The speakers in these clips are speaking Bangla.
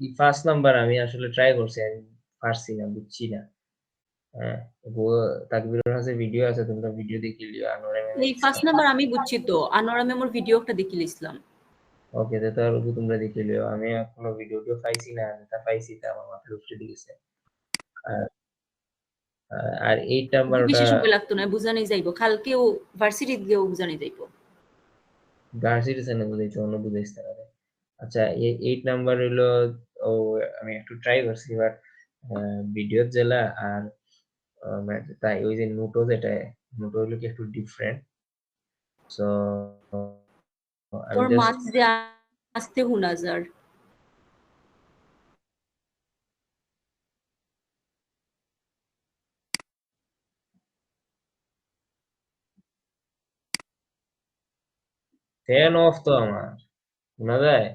এই ফার্স্ট নাম্বার আমি আসলে ট্রাই করছি, আমি পারছি না, বুঝছি না। হ্যাঁ, তাকবীরের কাছে ভিডিও আছে, তোমরা ভিডিও দেখে লিও। আনোয়ারা ম্যাম এই ফার্স্ট নাম্বার আমি বুঝছি তো, আনোয়ারা মেমোর ভিডিও একটা দেখে লিখলাম। ওকে, তাহলে তোমরা দেখে লিও। আমি এখনো ভিডিওটা পাইছি না, যেটা পাইছি তা আমার মাথায় উঠে দিয়েছে। আর আর 8 নাম্বার ওটা বেশি সময় লাগতো না, বুঝানি যাইবো। কালকেও ভার্সিটিতে গিয়েও বুঝানি যাইবো। ভার্সিটি সেনে বুঝাইছে, অন্য বুঝাইছে না। আচ্ছা, 8 নাম্বার হইলো, ও আমি একটু ট্রাই করছি এবার ভিডিওর জেলা আর তাই ওই যে নোটো, যেটা নোটো হইলো কি একটু ডিফারেন্ট। সো আমি তোর জাস্ট মাছ যে আসতে হুনাজার। 10 অফ তো আমার শোনা যায়।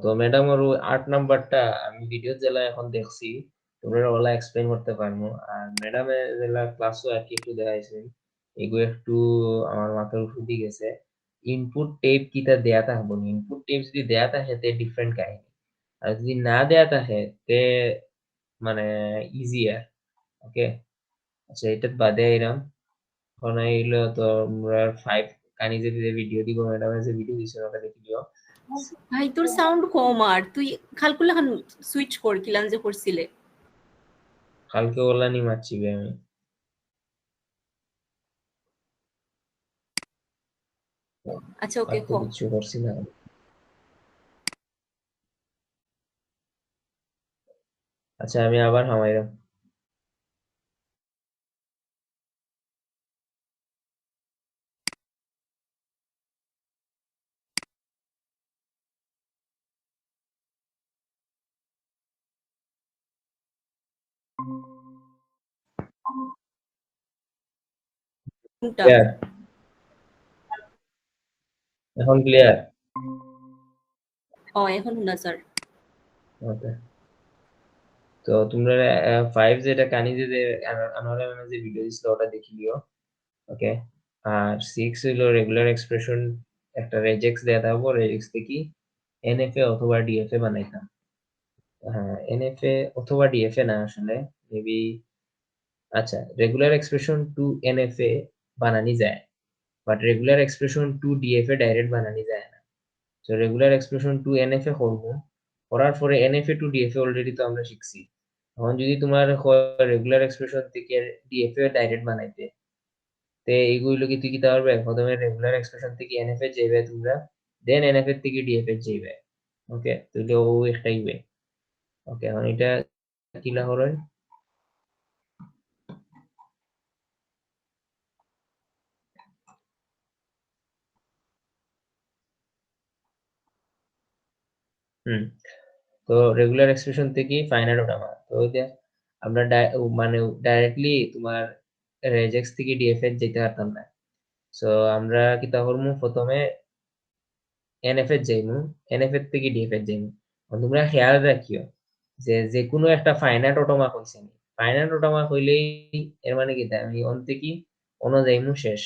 তো ম্যাডাম ওর 8 নাম্বারটা আমি ভিডিও জেলা এখন দেখছি, তোমরা ওলা এক্সপ্লেন করতে পারবো। আর ম্যাডামের জেলা ক্লাসও আর কি একটু দেখাইছেন, এগুলো একটু আমার মাথার উপর দিয়ে গেছে। ইনপুট টেপ কিটা দেয়া থাকবো, ইনপুট টেপ যদি দেয়া থাকে তে ডিফারেন্ট কাহিনী, আর যদি না দেয়া থাকে তে মানে ইজিয়ার। ওকে, আচ্ছা এটা বাদে এরাম এখন আইলো তোমরা 5 কানি যে ভিডিও দিব, ম্যাডামের যে ভিডিও দিছে ওটা দেখি দিও। ভাই তোর সাউন্ড কম, আর তুই খালকুল এখন সুইচ কর কিলান যে করছিলে। কালকে ওলা নি মারছি বে আমি, আচ্ছা আর ওকে তো খ। কিছু করছি না। আচ্ছা আমি আবার হামাইরাম। কোনটা? ক্লিয়ার? এখন ক্লিয়ার? এখন হুনাজার। ওকে, তো তোমরা 5 যেটা কানি যে আনোয়ারা ম্যামের যে ভিডিও দিছিল ওটা দেখি লিও। ওকে, আর 6 হইলো রেগুলার এক্সপ্রেশন, একটা রেজেক্স দেয়া থাকবো, রেজেক্স থেকে এনএফএ অথবা ডিএফএ বানাইতাম। হ্যাঁ, এনএফএ অথবা ডিএফএ না আসলে, মেবি। আচ্ছা, রেগুলার এক্সপ্রেশন টু এনএফএ বানানি যায়, but regular expression to DFA direct বানানি যায় না। So regular expression to NFA করবো, করার পরে এনএফএ টু ডিএফএ অলরেডি তো আমরা শিখছি। এখন যদি তোমার রেগুলার এক্সপ্রেশন থেকে ডিএফএ ডাইরেক্ট বানাইতে, তে এইগুলো কি তুই কি পারবে? প্রথমে রেগুলার এক্সপ্রেশন থেকে এনএফএ যাইবে তোমরা, দেন এনএফএ থেকে ডিএফএ যাইবে। ওকে, তাহলে ও একটাই ওয়ে। ওকে, এখন এটা কিলা হলো। হুম, তো রেগুলার এক্সপ্রেশন থেকে ফাইনাল ওঠাবা, তো ওইটা আমরা মানে ডাইরেক্টলি তোমার রেজেক্স থেকে ডিএফএ যেতে পারতাম না। সো আমরা কিতা করবো, প্রথমে এনএফএ যাইমু, এনএফএ থেকে ডিএফএ যাইমু। তোমরা খেয়াল রাখিও যে যে কোনো একটা ফাইনাইট অটোমার্ক হইছে নি, ফাইনাইট অটোমার্ক হইলেই এর মানে কি আমি অন থেকে অন্য যাইমু শেষ।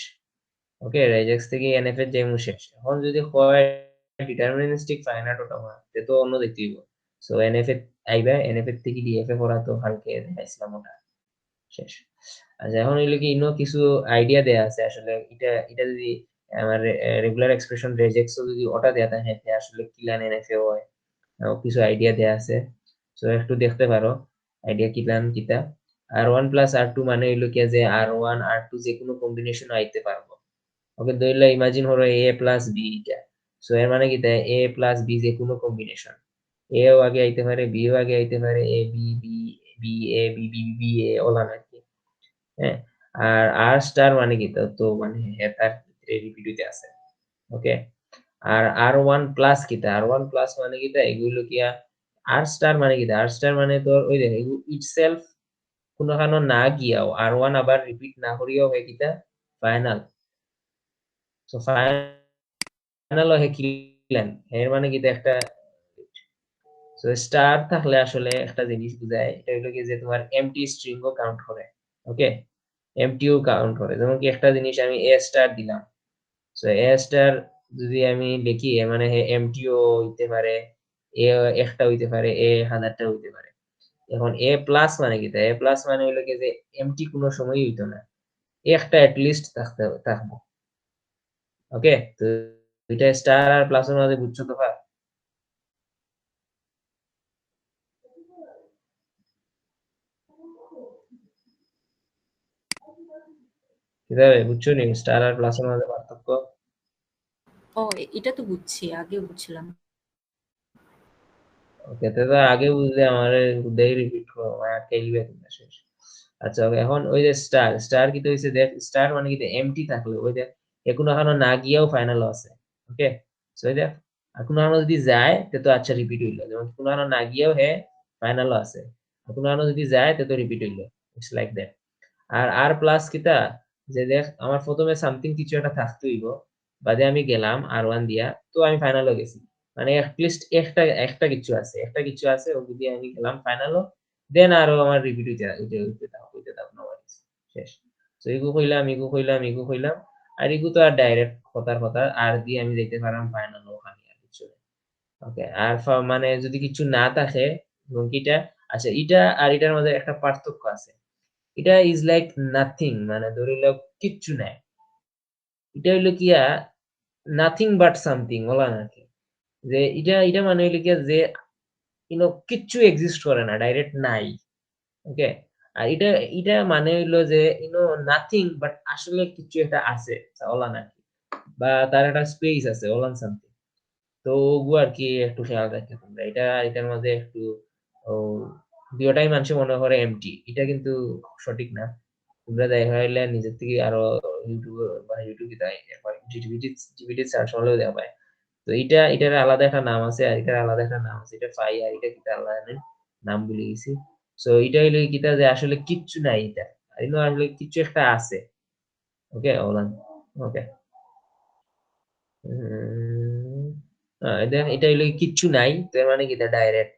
ওকে, রেজেক্স থেকে এনএফএ যাইমু শেষ। এখন যদি হয় ডিটারমিনিস্টিক ফাইনাইট অটোমার্ক, তে তো অন্য দেখতে হইব। সো এনএফএ আইবা, এনএফএ থেকে ডিএফএ পড়া তো হালকে দেখাইছিলাম ওটা শেষ। আচ্ছা, এখন হইলো কি ইনো কিছু আইডিয়া দেয়া আছে আসলে, এটা এটা যদি আমার রেগুলার এক্সপ্রেশন রেজেক্টস যদি ওটা দেয়া থাকে যে আসলে কিলান এনএফএ হয়, কিছু আইডিয়া দেয়া আছে। সো একটু দেখতে পারো আইডিয়া কিলান কিতা। আর ওয়ান প্লাস আর টু মানে হইলো কি যে আর ওয়ান আর টু যে কোনো কম্বিনেশন আইতে পারবো। ওকে, ধরলে ইমাজিন হলো এ প্লাস বি এটা। সো এর মানে কি এ প্লাস বি যে কোনো কম্বিনেশন, এও আগে আইতে পারে, বিও আগে আইতে পারে, A B B B A B B B A ওলান আর কি। হ্যাঁ, আর আর স্টার মানে কি তো মানে তার রিপিট হইতে আছে। ওকে, আর আর ওয়ান প্লাস কিটা, আর ওয়ান প্লাস মানে কিটা এগুলো কিয়া, আর স্টার মানে কিটা, আর স্টার মানে তোর ওই দেখ ইটসেলফ কোনোখানো না গিয়াও আর ওয়ান আবার রিপিট না করিয়াও হয় কিটা ফাইনাল। সো ফাইনাল হয় কিলেন, এর মানে কিটা একটা সো স্টার থাকলে আসলে একটা জিনিস বুঝায়, এটা হলো কি যে তোমার এমটি স্ট্রিং ও কাউন্ট করে। ওকে, এমটিও কাউন্ট করে। যেমন কি একটা জিনিস আমি এ স্টার দিলাম, সো এ স্টার যদি আমি লিখি এর মানে এমটিও হইতে পারে, এ একটা হইতে পারে, এ হাজারটা হইতে পারে। এখন এ প্লাস মানে কি? এ প্লাস মানে হইলো কি যে এমটি কোনো সময়ই হইতো না, একটা লিস্ট থাকবো। ওকে, তো এটা স্টার আর প্লাসের মাঝে বুঝছো তো ভাই? কিভাবে বুঝছো নি স্টার আর প্লাসের মাঝে পার্থক্য? ও, এটা তো বুঝছি, আগেও বুঝছিলাম। ওকে, তো আগে বুঝলে আমার দেই রিপিট করো, আমার খেলবে তোমরা শেষ। আচ্ছা ওকে, এখন ওই যে স্টার স্টার কি হইছে দেখ, স্টার মানে কি এমটি থাকলে ওই দেখ এখনো এখনো না গিয়েও ফাইনাল আছে। ওকে, সো ওই দেখ এখনো এখনো যদি যায় তে তো আচ্ছা রিপিট হইলো, যেমন কোনো এখনো না গিয়েও হে ফাইনাল আছে, এখনো এখনো যদি যায় তে তো রিপিট হইলো। It's like that. আর আর প্লাস কিতা, যে দেখ আমার প্রথমে সামথিং কিছু একটা থাকতে হইব, বাদে আমি গেলাম আর ওয়ান দিয়া, তো আমি ফাইনালও গেছি। মানে লিস্ট একটা একটা কিছু আছে, একটা কিছু আছে ও যদি আমি গেলাম ফাইনালও, দেন আরো আমার রিপিট হইতে দাও নো ওয়ারিস, শেষ। তো ইগু কইলাম ইগু কইলাম ইগু কইলাম, আর ইগু তো আর ডাইরেক্ট কথার কথা, আর দিয়ে আমি যাইতে পারলাম ফাইনাল ওখানে আর কিছু না। ওকে, আর মানে যদি কিছু না থাকে, এবং কিটা, আচ্ছা ইটা আর এটার মধ্যে একটা পার্থক্য আছে। এটা ইজ লাইক নাথিং, মানে ধরে লও কিচ্ছু নাই। এটা হইলো গিয়া নাথিং বাট সামথিং বলা নাকি, যে এটা এটা মানে হইলো গিয়া যে কিচ্ছু এক্সিস্ট করে না, ডাইরেক্ট নাই। ওকে, আর এটা এটা মানে হইলো যে নাথিং বাট আসলে কিছু একটা আছে ওলা নাকি, বা তার একটা স্পেস আছে ওলান সামথিং। তো ওগু আর কি একটু খেয়াল রাখতে তোমরা, এটা এটার মধ্যে একটু ও দুটাই মানুষ মনে করে এমটি, এটা কিন্তু সঠিক না। তোমরা দেখা হইলে নিজের থেকে আরো ইউটিউব বা ইউটিউব জিপিটি সার্চ করলেও দেখা পায়। তো এটা এটার আলাদা একটা নাম আছে, আর এটার আলাদা একটা নাম আছে, এটা পাই আর এটা কিতা আলাদা নাম ভুলে গেছি। সো এটা হইলো কিতা যে আসলে কিচ্ছু নাই এটা, আর আসলে কিছু একটা আছে। ওকে ওলান, ওকে। দেন এটা হইলো কিচ্ছু নাই, তো এর মানে কি ডাইরেক্ট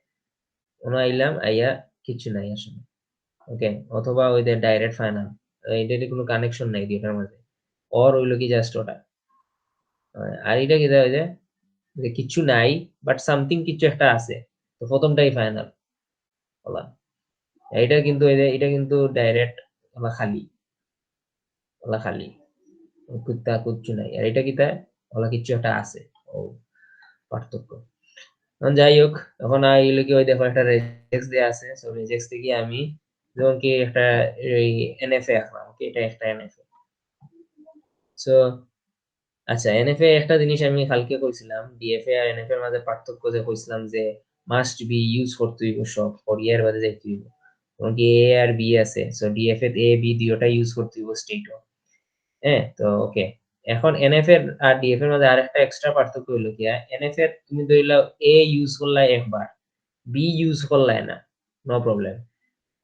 কোনো আইলাম আইয়া কিচ্ছু নাই আসলে। ওকে, অথবা ওই যে ডাইরেক্ট ফাইনাল, এটার কোনো কানেকশন নাই দুইটার মাঝে, ওর হইলো কি জাস্ট ওটা। আর এটা কি ওই যে কিচ্ছু নাই বাট সামথিং কিছু একটা আছে, তো প্রথমটাই ফাইনাল বলা। এটা কিন্তু এই যে এটা কিন্তু ডাইরেক্ট ওলা খালি, ওলা খালি কুত্তা কিচ্ছু নাই, আর এটা কি তাই ওলা কিছু একটা আছে। ও পার্থক্য। এখন যাই হোক, এখন এগুলো কি ওই দেখো একটা রেজেক্স দেয়া আছে, সো রেজেক্স থেকে আমি যেমন কি একটা এই এনএফএ আঁকলাম। ওকে, এটা একটা এনএফএ। সো আচ্ছা, এনএফএ একটা জিনিস আমি কালকে কইছিলাম, ডিএফএ আর এনএফএ এর মাঝে পার্থক্য যে কইছিলাম যে মাস্ট বি ইউজ করতে হইব সব, ফর ইয়ার বাদে যাইতে হইব। যেমন কি এ আর বি আছে, সো ডিএফএ এ বি দুইটা ইউজ করতে হইব স্টেটও। হ্যাঁ, তো ওকে। এখন এনএফ এর আর ডিএফ এর মধ্যে আরেকটা এক্সট্রা পার্থক্য হইলো কি, এনএফ এর তুমি ধরিলাও এ ইউজ করলা একবার, বি ইউজ করলাই না, নো প্রবলেম।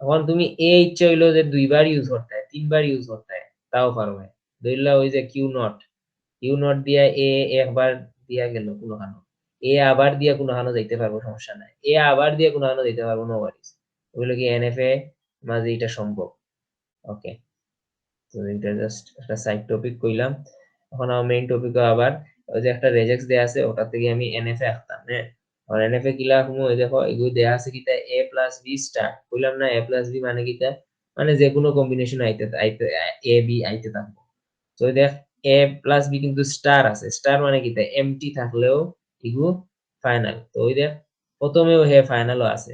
এখন তুমি এ ইচ্ছা হইলো যে দুইবার ইউজ করতে হয়, তিনবার ইউজ করতে হয়, তাও পারবে। ধরিলা ওই যে কিউ নট, কিউ নট দিয়া এ একবার দিয়া গেল কোনো হানো, এ আবার দিয়া কোনো হানো যাইতে পারবো, সমস্যা নাই। এ আবার দিয়ে কোনো হানো যাইতে পারবো, নো ওয়ারিস। ওইগুলো কি এনএফ এ মাঝে এটা সম্ভব। ওকে, তো এটা জাস্ট একটা সাইড টপিক কইলাম। এখন আমার মেইন টপিক আবার ওই যে একটা রেজেক্স দেয়া আছে, ওটা থেকে আমি এনএফএ আঁকতাম। হ্যাঁ, আর এনএফএ কিলা হুমু, ওই দেখো এগুলো দেয়া আছে কিতা এ প্লাস বি স্টার, কইলাম না এ প্লাস বি মানে কিতা, মানে যে কোনো কম্বিনেশন আইতে আইতে এ বি আইতে থাকবো। তো ওই দেখ এ প্লাস বি কিন্তু স্টার আছে, স্টার মানে কিতা এমটি থাকলেও ইগু ফাইনাল। তো ওই দেখ প্রথমেও হে ফাইনালও আছে,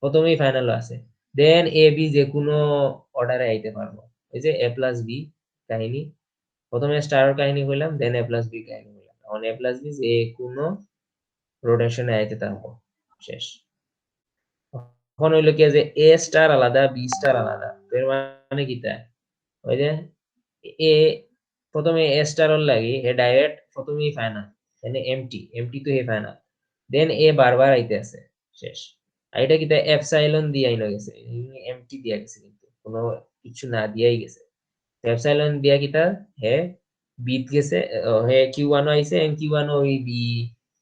প্রথমেই ফাইনালও আছে, দেন এ বি যে কোনো অর্ডারে আইতে পারবো। এই যে এ প্লাস বি কাহিনী, প্রথমে স্টারের কাহিনী কইলাম, দেন এ প্লাস বি কাহিনী কইলাম। এখন এ প্লাস বি যে কোনো রোটেশনে আইতে থাকবো, শেষ। এখন হইলো কি যে এ স্টার আলাদা, বি স্টার আলাদা, এর মানে কিতা, ওই যে এ প্রথমে এ স্টার ওর লাগি হে ডাইরেক্ট প্রথমেই ফাইনাল, মানে এমটি এমটি তো হে ফাইনাল, দেন এ বারবার আইতে আছে, শেষ। আর এটা কিতা এপসাইলন দিয়ে আইনো গেছে, এমটি দিয়া গেছে, কিন্তু কোনো কিছু না দিয়াই গেছে। এপসাইলন দিয়া কিতা হে বিট গেছে, হে কিউ ওয়ান আইছে, কিউ ওয়ান ওই বি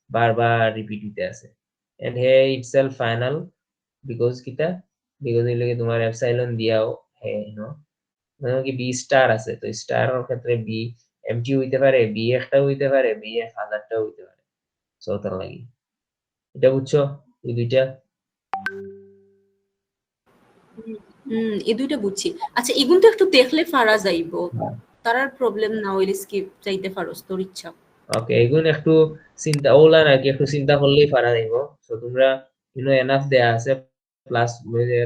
বারবার রিপিট হইতে আছে। and here itself final because kita because এই লগে তোমার epsilon দিয়াও হে ধরো কি বি স্টার আছে তো স্টারের ক্ষেত্রে বি এমটি হইতে পারে বি একটা হইতে পারে বি 1000টাও হইতে পারে সো তার লাগি এটা বুঝছো এই দুইটা এই দুইটা বুঝছি আচ্ছা এগুন তো একটু দেখলে পারা যাইবো তারার প্রবলেম না হইলে স্কিপ চাইতে পারোস তোর ইচ্ছা ওকে এগুন একটু চিন্তা ওলা নাকি একটু চিন্তা করলেই পারা যাইব সো তোমরা এনাফ দেয়া আছে প্লাস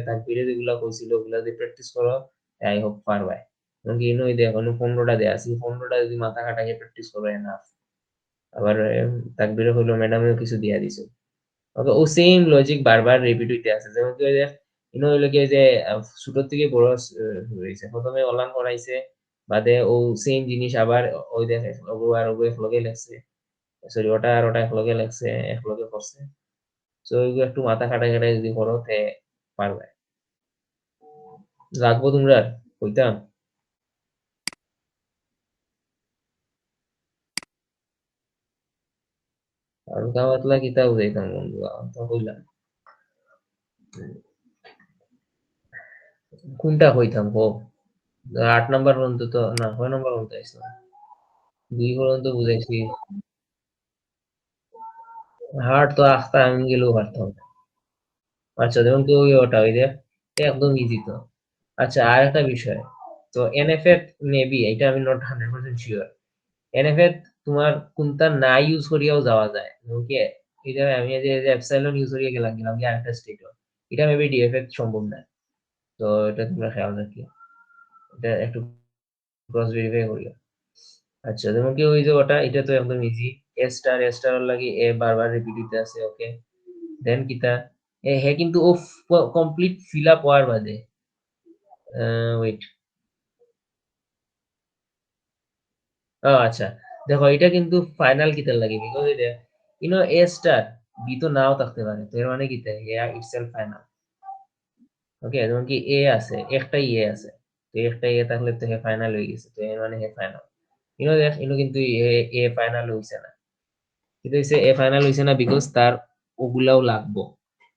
তার পিরিয়ড যেগুলো কইছিল ওগুলা যদি প্র্যাকটিস করো আই হোপ পারবাই এবং দেখো 15টা দেয়া আছে 15টা যদি মাথা খাটাইয়ে প্র্যাকটিস করো এনাফ আবার তাকবিরে হলো ম্যাডামেও কিছু দিয়া দিছে ওকে ও সেম লজিক বারবার রিপিট হইতে আছে যেমন কি ওই যে হইলো কি যে ছোট থেকে বড় হয়েছে প্রথমে অনলাইন করাইছে বাদে ও সেম জিনিস আবার ওই দেখে ওগো আর ওগো একলগে লেখছে সরি ওটা আর ওটা একলগে লেখছে একলগে করছে তো ওইগুলো একটু মাথা খাটাই খাটাই যদি করো তে পারবে লাগবো তোমরা কইতাম আর গাওয়াতলা কিতা বুঝাইতাম বন্ধু তো কইলাম কোনটা কইতাম কো 8 নাম্বার পর্যন্ত তো না 6 নাম্বার পর্যন্ত আইসলাম 2 পর্যন্ত বুঝাইছি হার্ড তো আস্তে আমি গেলেও পারতাম না। আচ্ছা যেমন কি ওই ওটা ওই যে এটা একদম ইজি তো আচ্ছা আর একটা বিষয় তো এনএফএফ মেবি এটা আমি নট 100% শিওর এনএফএফ তোমার কোনটা না ইউজ করিয়াও যাওয়া যায় যেমন কি এটা আমি যে এপসাইলন ইউজ করিয়া গেলাম কি আরেকটা স্টেট এটা মেবি ডিএফএফ সম্ভব না তো এটা তোমরা খেয়াল রাখিও এটা একটু ক্রস ভেরিফাই করিও আচ্ছা যেমন কি ওই যে ওটা এটা তো একদম ইজি এ স্টার লাগি এ বারবার রিপিট হইতে আছে ওকে দেন কিতা হে কিন্তু ও কমপ্লিট ফিল আপ হওয়ার বাদে ওয়েট আচ্ছা দেখো এটা কিন্তু ফাইনাল কিতার লাগে বিকজ এটা এ স্টার বি তো নাও থাকতে পারে তো এর মানে কিতা এ ইটসেলফ ফাইনাল ওকে যেমন কি এ আছে একটাই এ আছে তো একটাই এ থাকলে তো হে ফাইনাল হয়ে গেছে তো এর মানে হে ফাইনাল দেখ কিন্তু এ ফাইনাল হইছে না কিন্তু হইছে এ ফাইনাল হইছে না বিকজ তার ওগুলাও লাগবো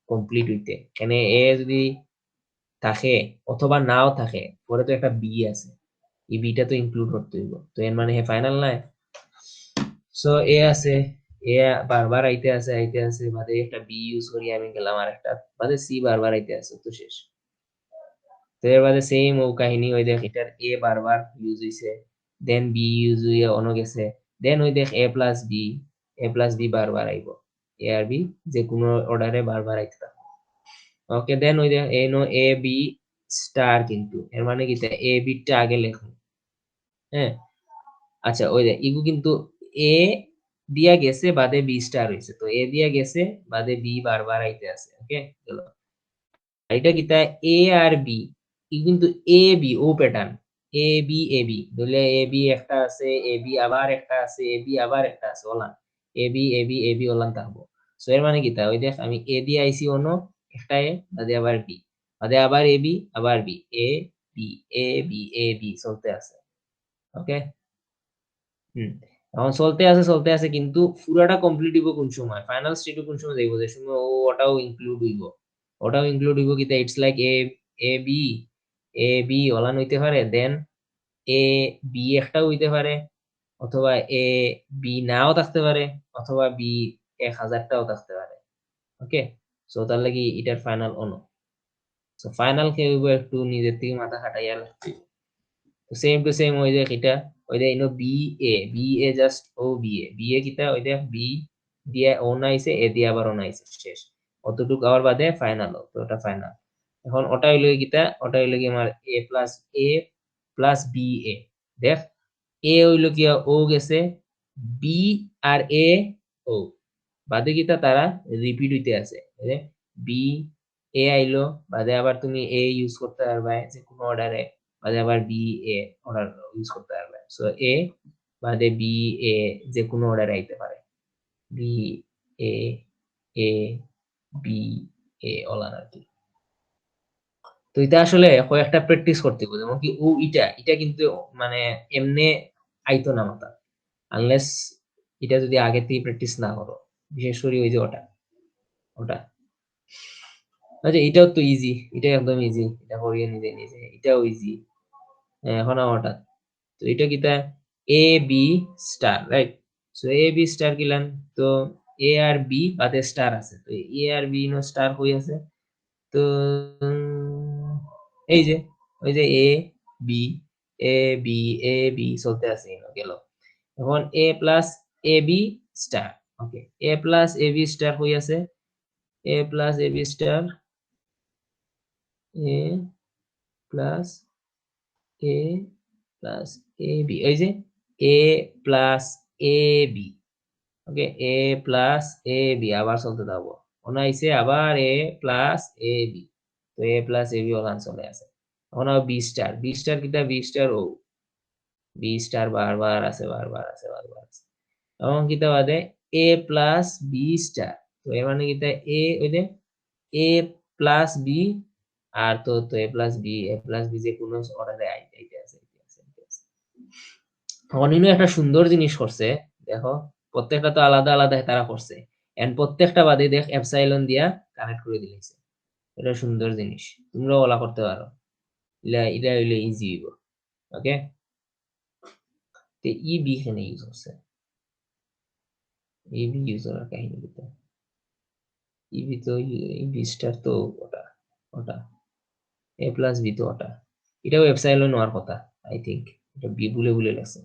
কমপ্লিট হইতে এনে এ যদি থাকে অথবা নাও থাকে পরে তো একটা বি আছে এই বিটা তো ইনক্লুড করতে হইব তো এর মানে হে ফাইনাল নাই সো এ আছে এ বারবার আইতে আছে বাদে একটা বি ইউজ করি আমি গেলাম আর একটা বাদে সি বারবার আইতে আছে তো শেষ তো এর বাদে সেম ও কাহিনী ওই দেখ এটার এ বারবার ইউজ হইছে দেন বি ইউজ হইয়া অন্য গেছে দেন ওই দেখ এ প্লাস বি বারবার আইব এ আর বি যে কোনো অর্ডারে বারবার আইতে থাকবে ওকে দেন ওই দেখ এ বি স্টার কিন্তু এর মানে কি এ বিটা আগে লেখো হ্যাঁ আচ্ছা ওই দেখ ইগু কিন্তু এ দিয়া গেছে বাদে বি স্টার হইছে তো এ দিয়া গেছে বাদে বি বারবার আইতে আছে ওকে গেল এটা কিতা এ আর বি কিন্তু A B O pattern A B ধরলে এ বি একটা আছে এ বি আবার একটা আছে এ বি আবার একটা আছে ওলান এ বি ওলান থাকবো সো এর মানে কিতা ওই দেখ আমি এ দিয়ে আইছি অন্য একটা এ বাদে আবার বি বাদে আবার এ বি আবার B A B A B চলতে আছে ওকে হুম এখন চলতে আছে কিন্তু পুরাটা কমপ্লিট হইব কোন সময় ফাইনাল স্টেট কোন সময় যাইব যে সময় ওটাও ইনক্লুড হইব কিতা ইটস লাইক এ বি ওলান হইতে পারে দেন এ বি একটাও হইতে পারে অথবা এ বি নাও থাকতে পারে অথবা বি 1000টাও থাকতে পারে ওকে সো তার লাগি এটার ফাইনাল অনো সো ফাইনাল কে হইব একটু নিজের থেকে মাথা খাটাইয়া লাগবে সেম টু সেম ওই দেখ এটা ওই দেখ B A just O B A কিতা ওই দেখ বি দিয়ে অন আইছে এ দিয়ে আবার অন আইছে শেষ অতটুকু আবার বাদে ফাইনাল তো ওটা ফাইনাল এখন ওটা হইলো কিতা ওটা হইলো কি আমার এ প্লাস বি এ দেখ এ হইলো কি ও গেছে বি আর এ ও বাদে কিতা তারা রিপিট হইতে আছে বি এ আইলো বাদে আবার তুমি এ ইউজ করতে পারবে যে কোনো অর্ডারে বাদে আবার বি এ অর্ডার ইউজ করতে পারবে সো এ বাদে বি এ যে কোনো অর্ডারে আইতে পারে B A A B A অলান আর কি তো এটা আসলে কয়েকটা প্র্যাকটিস করতে হবে যেমন কি ও এটা কিন্তু মানে এমনে আইতো না মাথা আনলেস এটা যদি আগে থেকে প্র্যাকটিস না করো বিশেষ করে ওই যে ওটা ওটা আচ্ছা এটাও তো ইজি, এটা একদম ইজি, এটা করিয়ে নিজে নিজে, এটাও ইজি। এখন আমারটা তো এটা কিতা A B star, right? So A B star কিলাম, তো এ আর বি বাদে স্টার আছে, তো এ আর বি নো স্টার হই আছে, তো এই যে ওই যে A B A B A B চলতে আছে গেল। এখন এ plus A B star, okay, A plus A B star হই আছে, এ plus A B star, A plus A plus A B, এই যে এ plus A B, okay, A plus A B আবার চলতে থাকবো, আইছে আবার এ প্লাস এ বি, তো এ প্লাস এ বি ওখান চলে আছে। এখন আবার বি স্টার, বি স্টার কিটা বি স্টার ও বি স্টার বারবার আছে বারবার আছে বারবার আছে। এবং কিতা বাদে এ প্লাস বি স্টার, তো এর মানে কিতা এ ওই যে এ প্লাস বি, আর তো তো এ প্লাস বি যে কোনো অর্ডারে আইতে আইতে আছে আইতে আছে আইতে আছে। অনিনু একটা সুন্দর জিনিস করছে, দেখো প্রত্যেকটা তো আলাদা আলাদা তারা করছে, এন্ড প্রত্যেকটা বাদে দেখ এপসাইলন দিয়া কানেক্ট করে দিয়েছে, এটা সুন্দর জিনিস, তোমরাও ওলা করতে পারো, ইলা এটা হইলে ইজি হইব, ওকে। তো ই বি এখানে ইউজ হচ্ছে, ই বি ইউজ করার কাহিনী কিন্তু ই বি তো ই বি স্টার তো ওটা ওটা এ প্লাস বি তো ওটা, এটাও এপসাইলন হওয়ার কথা, আই থিঙ্ক এটা বি বলে বলে লাগছে।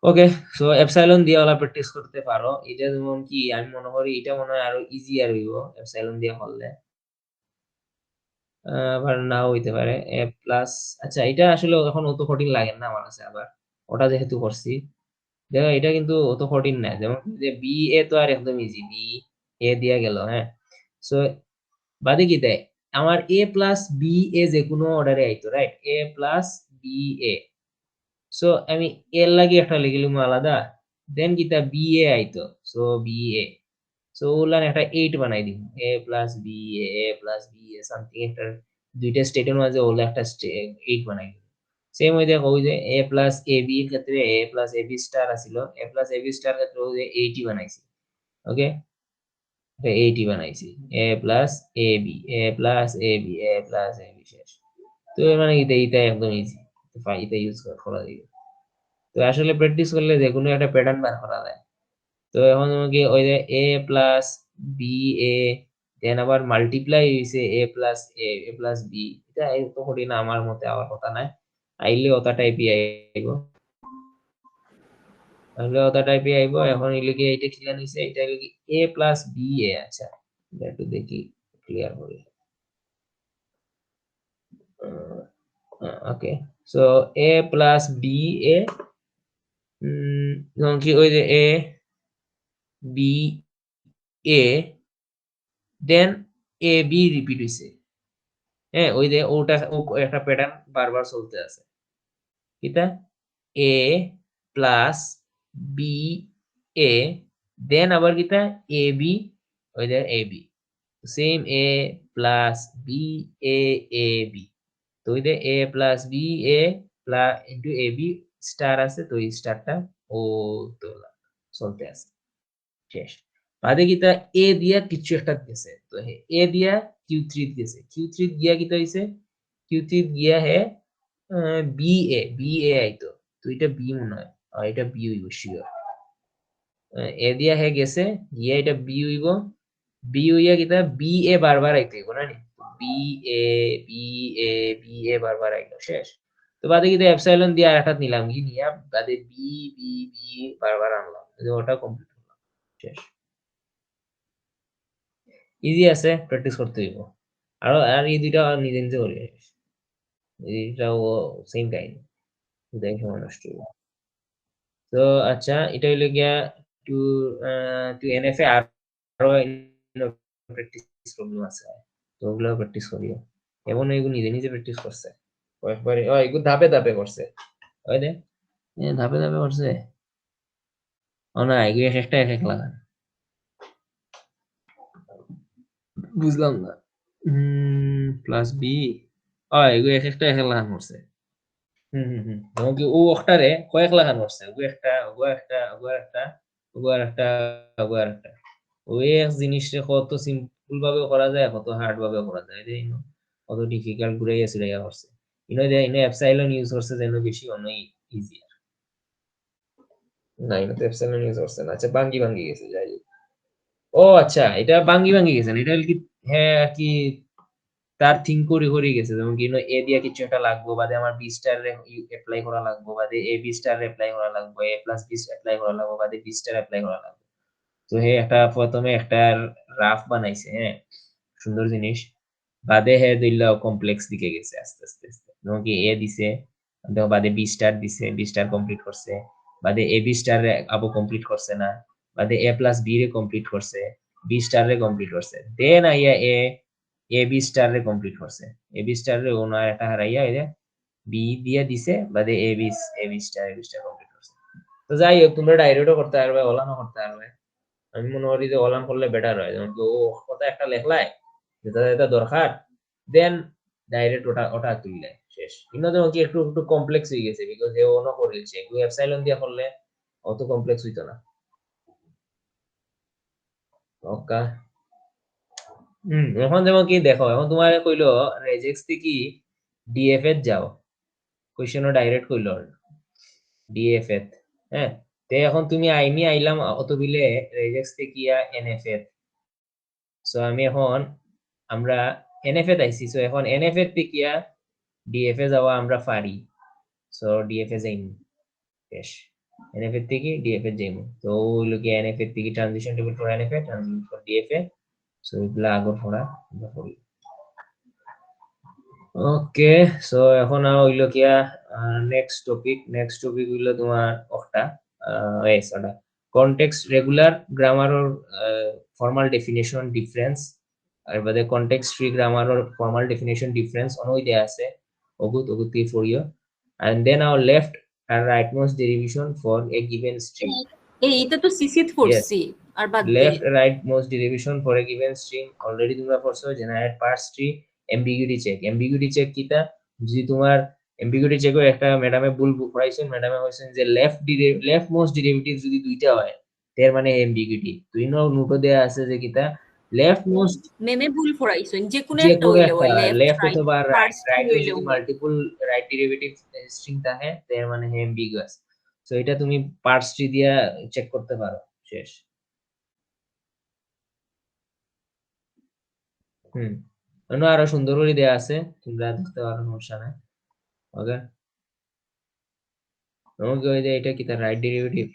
ওকে, সো এপসাইলন দিয়ে ওলা প্র্যাকটিস করতে পারো, এটা যেমন কি আমি মনে করি এটা মনে হয় আরো ইজি আর হইব এপসাইলন দিয়ে করলে, আবার নাও হইতে পারে এ প্লাস। আচ্ছা এটা আসলে এখন অত কঠিন লাগে না আমার কাছে, আবার ওটা যেহেতু করছি, দেখো এটা কিন্তু অত কঠিন না, যেমন যে বি এ তো আর একদম ইজি, বি এ দিয়া গেল, হ্যাঁ। সো বাদে কি দেয় আমার এ প্লাস বি এ যে কোনো অর্ডারে আইতো, right? A plus B A, so আমি এর লাগি একটা লিখিলাম আলাদা, দেন কিতা বি এ আইতো, সো বি এ, সো ওলান একটা 8 বানাই দিম, এ plus B A plus B A something একটা দুইটা স্টেটের মাঝে ওলা একটা 8 বানাই দিম। সেম ওই দেখো ওই যে এ প্লাস এ বি এর ক্ষেত্রে এ প্লাস এ বি স্টার আছিল, এ প্লাস এ বি স্টার ক্ষেত্রে ওই যে 8ই বানাইছি, ওকে, 8ই বানাইছি, এ plus A B A plus A B A plus A B শেষ। তো এর মানে এটা এটা একদম ইজি, এটা ইউজ করা যায়। তো আসলে প্র্যাকটিস করলে যে কোনো একটা প্যাটার্ন বার করা যায়। তো এখন তোমাকে ওই যে এ প্লাস বি এ, দেন আবার মাল্টিপ্লাই হয়েছে এ প্লাস এ প্লাস বি, এটা এত করি না আমার মতে, আমার কথা নাই, আইলে ওটা টাইপই আইব, তাহলে ওটা টাইপই আইব। এখন এলিকে এইটা ক্লিয়ার হইছে, এটা এলিকে এ প্লাস বি এ, আচ্ছা এটা একটু দেখি ক্লিয়ার করি, ওকে। So A plus B A, যেমন কি ওই যে A B A, then A B repeat হইছে, হ্যাঁ ওই যে ওটা ও একটা প্যাটার্ন বারবার চলতে আছে, কিটা এ প্লাস বি এ, দেন আবার কিটা এ বি, ওই যে A B, same A plus B A A B, তো ওই যে এ plus B A plus into A B star আছে, তো এই স্টারটা ও তো চলতে আছে শেষ। বাদে কিতা এ দিয়া কিছু একটা গেছে, তো হে এ দিয়া কিউ থ্রি গেছে, কিউ থ্রি গিয়া কিতা হইছে, কিউ থ্রি গিয়া হে বি এ বি এ আইতো, তো এটা বি মনে হয়, আর এটা বি হইব শিওর, এ দিয়া হে গেছে গিয়া এটা বি হইব, বি হইয়া কিতা বি এ বারবার আইতে হইব না নি, B A B A B A বারবার আইলো শেষ। তো বাদে কিতা এপসাইলন দিয়া আর একটা নিলাম, কি নিয়া বাদে বি বি বি বারবার আনলাম, ওটা কমপ্লিট করলাম শেষ। ইজি আছে, প্র্যাকটিস করতে হইব, আর এই দুইটা নিজে নিজে করি, এইটাও সেম কাহিনী, দুটাই সময় নষ্ট হইব। তো আচ্ছা এটা হইলো গিয়া টু টু এনএফ এ আরো প্র্যাকটিস প্রবলেম আছে, তো ওগুলো প্র্যাকটিস করিও, এমন এগুলো নিজে নিজে প্র্যাকটিস করছে কয়েকবার, এগুলো ধাপে ধাপে করছে, ওই দে ধাপে ধাপে করছে, ও না এগুলো এক একটা এক এক লাগান, বুঝলাম না, প্লাস বি, এগুলো এক একটা এক এক লাগান করছে, যেমন কি ও অক্টারে কয়েক লাগান করছে, ওগো একটা ওগো একটা ওগো একটা ওগো আর একটা ওগো আর একটা, ওই এক জিনিসটা কত সিম্পল ভাবে করা যায় কত হার্ড ভাবে করা যায় যে কত ডিফিকাল্ট ঘুরাই আছে রেয়া করছে এপসাইলন ইউজ করছে যেন বেশি অনেক ইজি না তো এপসাইলন ইউজ করছে না আচ্ছা ভাঙ্গি ভাঙ্গি গেছে যাই হোক। ও আচ্ছা এটা ভাঙ্গি ভাঙ্গি গেছে না, এটা কি হ্যাঁ আর কি তার থিঙ্ক করে গেছে যেমন কি এ দিয়া কিছু একটা লাগবো বাদে আমার বি স্টার অ্যাপ্লাই করা লাগবো বাদে এ বি স্টার অ্যাপ্লাই করা লাগবো এ প্লাস বি অ্যাপ্লাই করা লাগবো বাদে বি স্টার অ্যাপ্লাই করা লাগবো। তো হে একটা প্রথমে একটা রাফ বানাইছে হ্যাঁ সুন্দর জিনিস বাদে হে দিল্লা কমপ্লেক্স দিকে গেছে আস্তে আস্তে আস্তে যেমন কি এ দিছে দেখো বাদে বি স্টার দিছে বি স্টার কমপ্লিট করছে বাদে A B star Abu complete করছে না বাদে এ প্লাস বি রে কমপ্লিট করছে বি স্টার রে কমপ্লিট করছে দেন আইয়া এ বি স্টার রে কমপ্লিট করছে এ বি স্টার রে ওনার একটা হারাইয়া এই যে বি দিয়ে দিছে বাদে এ বি স্টার কমপ্লিট করছে। তো যাই হোক তোমরা ডাইরেক্টও করতে পারবে ওলানো করতে পারবে আমি মনে করি যে অলান করলে বেটার হয় যেমন কি ও কথা একটা লেখলাই যেটা যেটা দরকার দেন ডাইরেক্ট ওটা ওটা তুললে শেষ কিন্তু যেমন কি একটু একটু কমপ্লেক্স হয়ে গেছে বিকজ এ অন্য করেছে একটু এপসাইলন দিয়ে করলে অত কমপ্লেক্স হইতো না ওকা এখন যেমন কি দেখো এখন তোমার কইলো রেজেক্স থেকে ডিএফএ যাও কোয়েশ্চেনও ডাইরেক্ট কইলো ডিএফএ হ্যাঁ তে এখন তুমি আইনি আইলাম অত বিলে রেজেক্স থেকে এনএফএ সো আমি এখন আমরা এনএফএ আইছি সো এখন এনএফএ থেকে ডিএফএ যাওয়া আমরা পারি সো ডিএফএ যাইম বেশ এনএফএ থেকে ডিএফএ যাইম তো ওইলো কি এনএফএ থেকে transition table for NFA transition for DFA so এগুলা আগর পড়া আমরা করি ওকে সো এখন হইলো কিয়া নেক্সট টপিক হইলো তোমার একটা ওটা কনটেক্সট রেগুলার গ্রামার और ফর্মাল ডেফিনেশন ডিফারেন্স আর বাদে কনটেক্সট ফ্রি গ্রামার और ফর্মাল ডেফিনেশন ডিফারেন্স অনুই দেয়া আছে ওগুত কি ফরিও and then our left and rightmost derivation for a given string এটা তো সিসিত yes পড়ছি আর বাদ দে left rightmost derivation for a given string already তোমরা পড়ছো generate parse tree ambiguity check কিটা যদি তোমার ambiguity check একটা ম্যাডামে ভুল পড়াইছেন ম্যাডামে কইছেন যে লেফট মোস্ট ডেরিভেটিভ যদি দুইটা হয় এর মানে ambiguity তুই নোটও দেয়া আছে যে কিটা লেফট মোস্ট মেমে ভুল পড়াইছেন যে কোনো যে একটা কোনো হইলে একটা হয় লেফট লেফট রাইট অথবা রাইট ফার্স্ট রাইট হইলে যদি হয় মাল্টিপল রাইট ডেরিভেটিভ স্ট্রিং থাকে এর মানে ambiguous সো এটা তুমি পার্স ট্রি দিয়া চেক করতে পারো শেষ আরো সুন্দর করে দেয়া আছে তোমরা দেখতে পারো সমস্যা নাই ওকে আমাকে ওই যে এটা কি তার রাইট ডেরিভেটিভ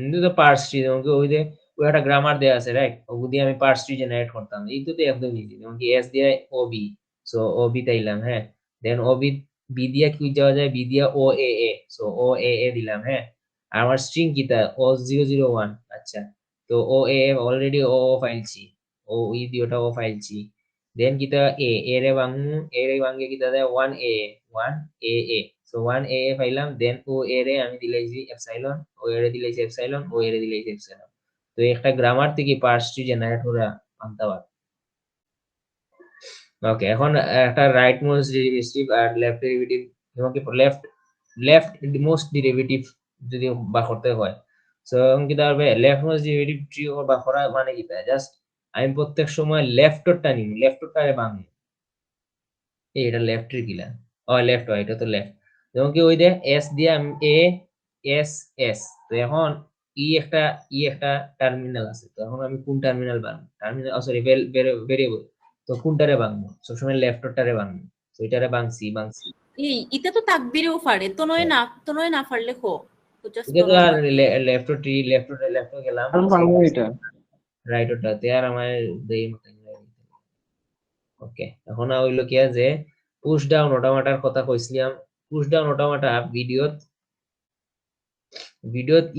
কিন্তু তো পার্স ট্রি আমাকে ওই যে ওই একটা গ্রামার দেয়া আছে রাইট ওগু দিয়ে আমি পার্স ট্রি জেনারেট করতাম এই তো একদম ইজি যেমন কি এস দিয়ে ও বি সো ও বি তাইলাম হ্যাঁ দেন ও বি বি দিয়া কি যাওয়া যায় বি দিয়া ও এ এ সো ও এ এ দিলাম হ্যাঁ আর আমার স্ট্রিং কিটা ও 001 আচ্ছা তো ও এ অলরেডি ও ফাইলছি ও ই দিয়ে ওটা ও ফাইলছি দেন কিটা এ রে বাংমু এ রে বাঙ্গে কিটা দেয় 1 এ এ সো 1 এ পাইলাম দেন ও এ রে আমি দিলাইছি এপসাইলন ও এ রে দিলাইছি এপসাইলন ও এ রে দিলাইছি এপসাইলন তো একটা গ্রামার থেকে পার্স ট্রি জেনারেট করে আনতে পার ওকে এখন একটা রাইট মোস্ট ডেরিভেটিভ আর লেফট ডেরিভেটিভ তোমাকে লেফট মোস্ট ডেরিভেটিভ যদি বা করতে হয় সো কি দাঁড়াবে লেফট মোস্ট ডেরিভেটিভ ট্রি বা করা মানে কি জাস্ট আমি প্রত্যেক সময় লেফটটা নিই লেফটটারে ভাঙি এটা লেফট এর কিলা লেফট হয় এটা তো লেফট যেমন কি ওই যে এস দিয়ে আমি এ এস এস তো এখন ই একটা টার্মিনাল আছে তো এখন আমি কোন টার্মিনাল বানাবো টার্মিনাল সরি ভেরিয়েবল তো কোনটারে বাংবো সবসময় লেফটটারে বাংবো তো এটারে বাংছি এই এটা তো তাকবিরেও পারে তো নয় না পারলে খো তো জাস্ট এটা তো বলার আর বাকি লেফট গেলাম আমি পারবো এটা রাইট ওটাতে আর আমার দেই ওকে এখন হইলো কি যে পুশ ডাউন অটোমাটার কথা কইছিলাম পুশ ডাউন অটোমাটা ভিডিওত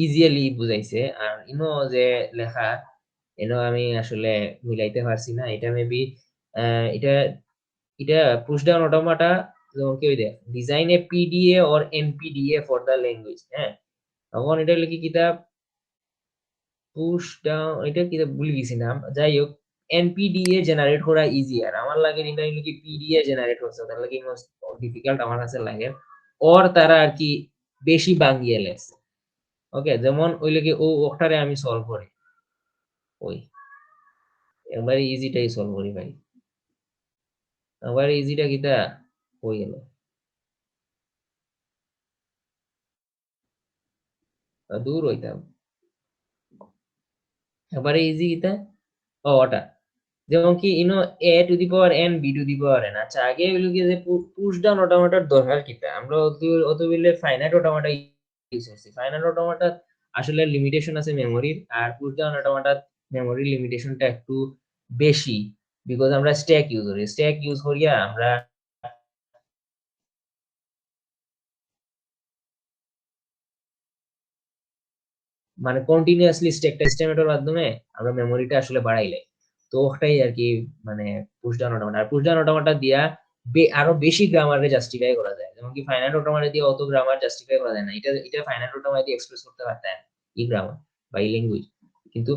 ইজিলি বুঝাইছে আর ইনো যে লেখা এনো আমি আসলে মিলাইতে পারছি না এটা মেবি এটা এটা পুশ ডাউন অটোমাটা যেমন কি ওই দেখ design a PDA or NPDA for the language হ্যাঁ তখন এটা লিখি কিতাব পুশ ডাউন এটা কিতাব ভুলে গেছি নাম যাই হোক এনপিডিএ জেনারেট করা ইজি আর আমার লাগে এটা কি পিডিএ জেনারেট করছে তার লাগে ডিফিকাল্ট আমার কাছে লাগে ওর তারা আর কি বেশি বাঙ্গিয়ে লেছে ওকে যেমন ওইলে কি ও ওটারে আমি সলভ করি ওই একবারে ইজিটাই সলভ করি ভাই একবারে ইজিটা কিটা হয়ে গেল দূর হইতাম একবারে ইজি কিটা ও ওটা যেমন কি a to the power n b to the power n আচ্ছা আগে হইলো কি যে পুশ ডাউন অটোমেটার দরকার কিটা আমরা অত বিলে ফাইনাইট অটোমেটা ইউজ করছি ফাইনাইট অটোমেটা আসলে লিমিটেশন আছে মেমোরির আর পুশ ডাউন অটোমেটা মেমোরি লিমিটেশনটা একটু বেশি বিকজ আমরা স্ট্যাক ইউজ করিয়া আমরা মানে কন্টিনিউয়াসলি স্ট্যাকটা সিস্টেমের মাধ্যমে আমরা মেমোরিটা আসলে বাড়াইলাই তো ওটাই আর কি মানে পুশ ডাউন অটোমেটা আর পুশ ডাউন অটোমেটা দিয়া আরো বেশি গ্রামারে জাস্টিফাই করা যায় যেমন কি ফাইনাইট অটোমেটা দিয়ে অত গ্রামার জাস্টিফাই করা যায় না এটা ফাইনাইট অটোমেটা দিয়ে এক্সপ্রেস করতে পারতেন ই গ্রামার বা ই ল্যাঙ্গুয়েজ কিন্তু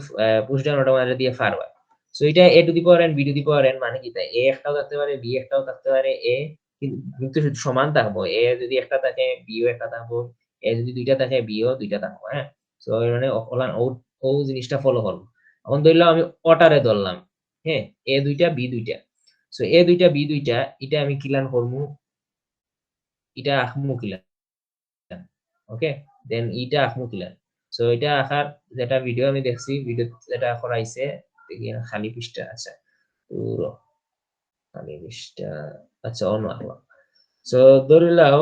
পুশ ডাউন অটোমেটা দিয়ে পারবা সো এটা a to the power n b to the power n মানে কি তাই এ একটাও থাকতে পারে বি একটাও থাকতে পারে এ কিন্তু শুধু সমান থাকবো এ যদি একটা থাকে বিও একটা থাকবো এ যদি দুইটা থাকে বিও দুইটা থাকবো হ্যাঁ সো মানে ও জিনিসটা ফলো করবো এখন ধরলাম আমি অটারে ধরলাম হ্যাঁ এ দুইটা বি দুইটা সো এ দুইটা বি দুইটা এটা আমি কিলান করবো এটা আখমু কিলান ওকে দেন ইটা আখমু কিলান সো এটা আখার যেটা ভিডিও আমি দেখছি ভিডিও যেটা করাইছে দেখি না, খালি পৃষ্ঠা আচ্ছা পুরো খালি পৃষ্ঠা আচ্ছা অন্য আঁকলাম সো ধরিলাও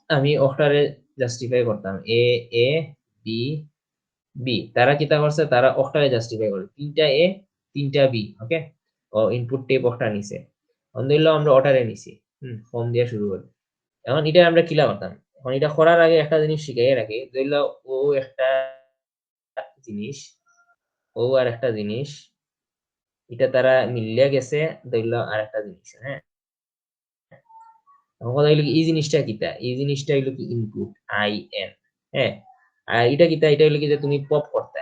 আমি ওটারে জাস্টিফাই করতাম এ এ বি বি তারা কিতা করছে তারা অক্টারে জাস্টিফাই করে তিনটা এ তিনটা বি ওকে ও ইনপুট টেপ অক্টা নিছে ধরলাম আমরা অটারে নিছি ফর্ম দিয়ে শুরু করি এখন এটা আমরা কিলা করতাম এখন এটা করার আগে একটা জিনিস শিখাই রাখি ধরলাম ও একটা জিনিস ও আর একটা জিনিস এটা তারা মিলিয়ে গেছে ধরলাম আর একটা জিনিস হ্যাঁ এখন কথা হইলো কি এই জিনিসটা কিতা এই জিনিসটা হইলো কি ইনপুট আই এন হ্যাঁ আর এটা কিতা এটা হইলো কি যে তুমি পপ করতে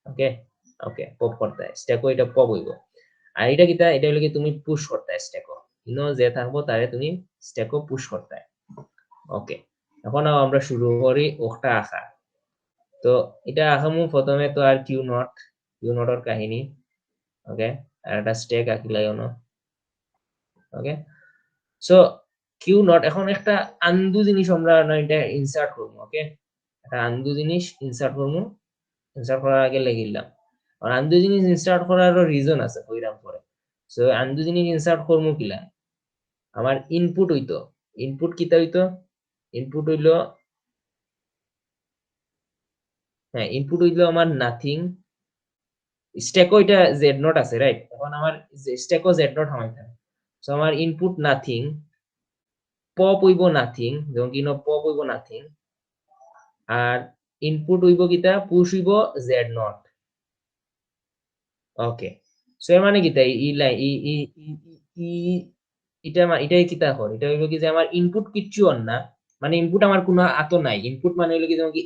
ওকে ওকে পপ করতে স্ট্যাকও এটা পপ হইব আর এটা কিতা এটা হইলো কি তুমি পুশ করতে স্ট্যাকও যে থাকবো তারে তুমি স্ট্যাকও পুশ করতে ওকে এখন আমরা শুরু করি ওটা আঁকা তো এটা আঁকামু প্রথমে তো আর কিউ নটর কাহিনী ওকে আর একটা স্ট্যাক আঁকিলাই ওকে সো কিউ নট এখন একটা আন্দু জিনিস আমরা এটা ইনসার্ট করবো ওকে একটা আন্দু জিনিস ইনসার্ট করবো ইনসার্ট করার আগে লিখিলাম আর আন্দু জিনিস ইনসার্ট করারও রিজন আছে কইরাম পরে সো আন্দু জিনিস ইনসার্ট করবো কিলা আমার ইনপুট হইতো ইনপুট কিতা হইতো ইনপুট হইলো হ্যাঁ ইনপুট হইলো আমার নাথিং স্ট্যাকও এটা জেড নট আছে রাইট এখন আমার স্ট্যাকও জেড নট হামাইতে সো আমার ইনপুট নাথিং পপ হইব নাথিং যেমন কি পপ হইব নাথিং আর ইনপুট হইব কিতা পুশ হইব জেড নট ওকে সো এর মানে কিতা ই লাই ই ই ই এটাই কিতা কর এটা হইলো কি যে আমার ইনপুট কিচ্ছু অন না মানে ইনপুট আমার কোনো আত নাই ইনপুট মানে হইলো কি যেমন কি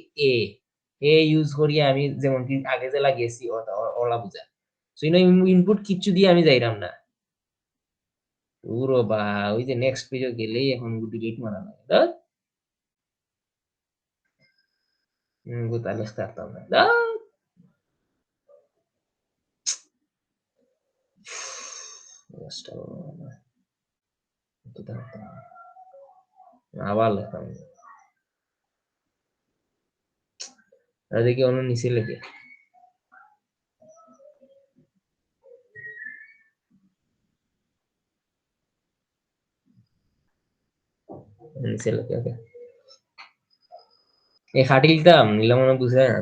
এ ইউজ করি আমি যেমন কি আগে যে লাগিয়েছি ওলা বুঝা সো ইনপুট কিচ্ছু দিয়ে আমি যাইরাম না পুরো বা ওই যে নেক্সট পেজে গেলেই এখন ডিলিট মারা লাগে তাহলে থাকতাম না আবার লেখতাম দেখি অন্য নিচে লেখে নিচে লেখে ওকে এই খাটি লিখতাম নিলাম মনে বুঝে না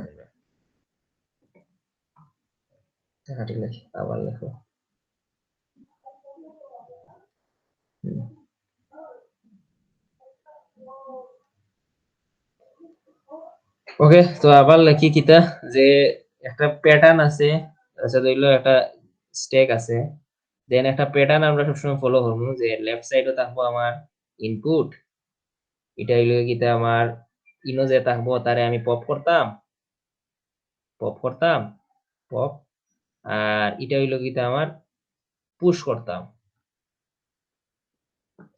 খাটি লেখি আবার লেখো ওকে তো আবার লেখি কিতা যে একটা প্যাটার্ন আছে আচ্ছা ধরলো একটা স্ট্যাক আছে দেন একটা প্যাটার্ন আমরা সবসময় ফলো করবো যে লেফট সাইডে থাকবো আমার ইনপুট এটা হইলো কিতা আমার ইনো যে থাকবো তারে আমি পপ করতাম পপ আর এটা হইলো কিতা আমার পুশ করতাম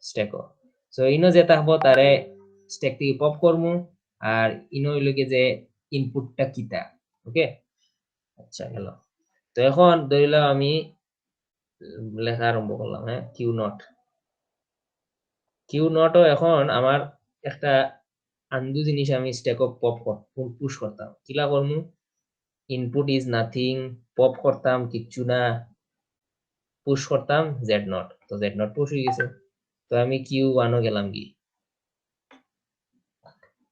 স্ট্যাকও সো ইনো যে থাকবো তারে স্ট্যাক থেকে পপ করবো আর ইনো হইলো কি যে ইনপুটটা কিতা ওকে আচ্ছা গেল তো এখন ধরিলাম আমি লেখা আরম্ভ করলাম হ্যাঁ কিউ নটও এখন আমার একটা আন্দু জিনিস আমি স্ট্যাক অফ পপ পুশ করতাম কিলা করমু ইনপুট ইজ নাথিং পপ করতাম কিচ্ছু না পুশ করতাম জেড নট তো জেড নট পুশ হয়ে গেছে তো আমি কিউ ওয়ানও গেলাম কি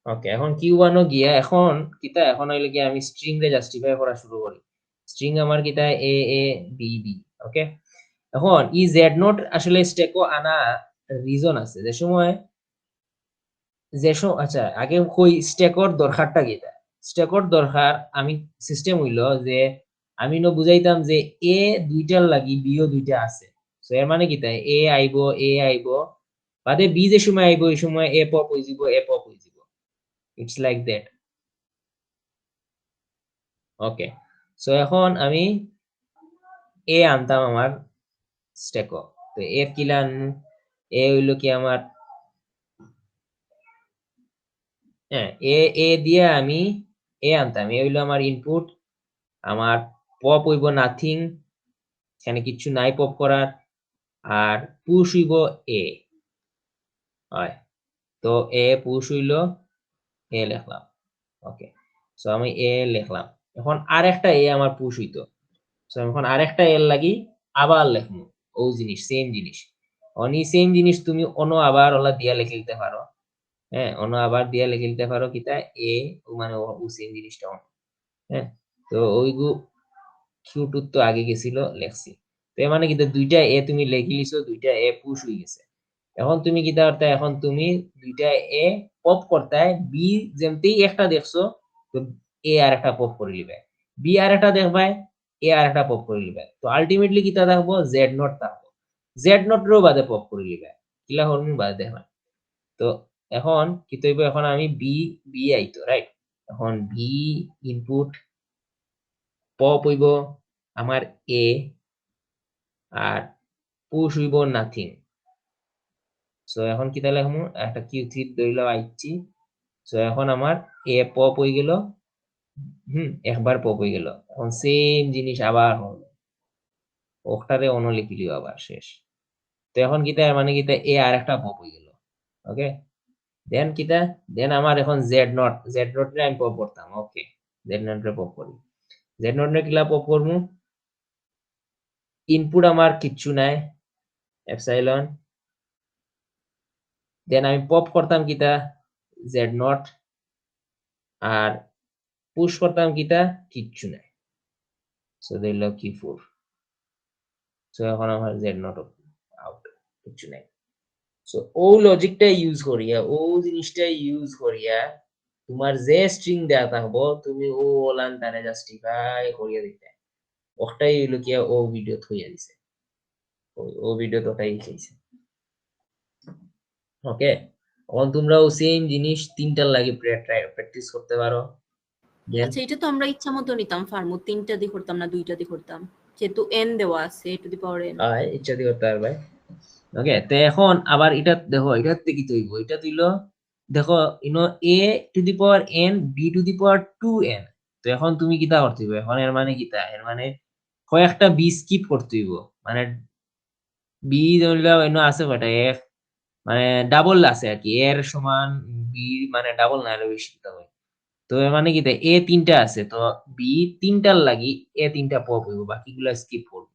ওকে এখন কিউ ওয়ানও গিয়া এখন কিতা এখন হইলে গিয়ে আমি স্ট্রিং রে জাস্টিফাই করা শুরু করি স্ট্রিং আমার কিতা এ এ বি বি ওকে এখন ই জেড নোট আসলে স্ট্যাকও আনা রিজন আছে যে সময় আচ্ছা আগে কই স্ট্যাকর দরকারটা কিতা স্ট্যাকর দরকার আমি সিস্টেম হইল যে আমি ন বুঝাইতাম যে এ দুইটার লাগি বিও দুইটা আছে সো এর মানে কিতা এ আইব বাদে বি যে সময় আইব এই সময় এ পপ হয়ে যাব এ পপ হয়ে যাব it's like that okay so এখন আমি এ আনতাম আমার স্ট্যাকও তো এর কিলা আনমু এ হইল কি আমার হ্যাঁ এ দিয়ে আমি এ আনতাম এ হইলো আমার ইনপুট আমার পপ হইব নাথিং এখানে কিচ্ছু নাই পপ করার আর পুশ হইব এ হয় তো এ পুশ হইল এ লিখলাম ওকে সো আমি এ লিখলাম এখন আরেকটা এ আমার পুশ হইতো সো এখন আরেকটা এর লাগি আবার লিখমু ও জিনিস সেম জিনিস অনি সেম জিনিস তুমি অন্য আবার ওলা দিয়া লিখে দিতে পারো হ্যাঁ অন্য আবার দিয়া লিখে দিতে পারো কিতা এ মানে ও সেম জিনিসটা হ্যাঁ তো ওইগু কিউটুর তো আগে গেছিল লেখছি তো এর মানে কিন্তু দুইটা এ তুমি লেখি লিছো দুইটা এ পুশ হয়ে গেছে এখন তুমি কিতা করতে এখন তুমি দুইটা এ পপ করতে বি যেমতেই একটা দেখছো তো এ আর একটা পপ করে লিবে বি আর একটা দেখবাই এ আর একটা পপ করে লিবে তো আলটিমেটলি কিতা থাকবো জেড নট থাকবো জেড নট রও বাদে পপ করে লিবে কিলা হরমু বাদে দেখবা তো এখন কি তৈব এখন আমি বি বি আইতো রাইট এখন বি ইনপুট পপ হইব আমার এ আর পুশ হইব নাথিং সো এখন কি তাহলে লেখমু একটা কিউ থ্রি ধরিল আইছি সো এখন আমার এ পপ হয়ে গেল একবার পপ হয়ে গেল এখন সেম জিনিস আবার হলো ওটারে অন্য লিখিলি আবার শেষ তো এখন কিতা মানে কিতা এ আর একটা পপ হয়ে গেল ওকে দেন কিতা দেন আমার এখন জেড নট রে আমি পপ করতাম ওকে জেড নট রে পপ করি জেড নট রে কিলা পপ করমু ইনপুট আমার কিচ্ছু নাই এপসাইলন দেন আমি পপ করতাম কিতা জেড নট আর পুশ করতাম কিতা কিচ্ছু নাই সো দিল কি ফোর সো এখন আমার জেড নট আউট কিচ্ছু নাই সো ও লজিকটা ইউজ করিয়া ও জিনিসটা ইউজ করিয়া তোমার যে স্ট্রিং দেয়া থাকবো তুমি ও ওলান তারে জাস্টিফাই করিয়া দিতে ওটাই হইলো কি ও ভিডিও থইয়া দিছে ও ভিডিও তোটাই খাইছে ওকে এখন তোমরাও সেম জিনিস তিনটার লাগে প্র্যাকটিস করতে পারো দেন আচ্ছা এটা তো আমরা ইচ্ছা মতো নিতাম ফার্মু 3টা দিয়ে করতাম না 2টা দিয়ে করতাম যেহেতু n দেওয়া আছে টু দি পাওয়ার n ইচ্ছা দিয়ে করতে পারবে ওকে তো এখন আবার এটা দেখো এটা কি তৈব এটা তুইল দেখো ইনো a to the power n b to the power 2n তো এখন তুমি কিতা করতে হইব এখন এর মানে কিতা এর মানে কয়েকটা বি স্কিপ করতে হইব মানে বি ধরলে এনো আছে কয়টা এফ মানে ডাবল আছে আর কি এর সমান বি মানে ডাবল না আরো বেশি দিতে হবে তো এর মানে কি এ তিনটা আছে তো বি তিনটার লাগি এ তিনটা পপ হইব বাকিগুলা স্কিপ করব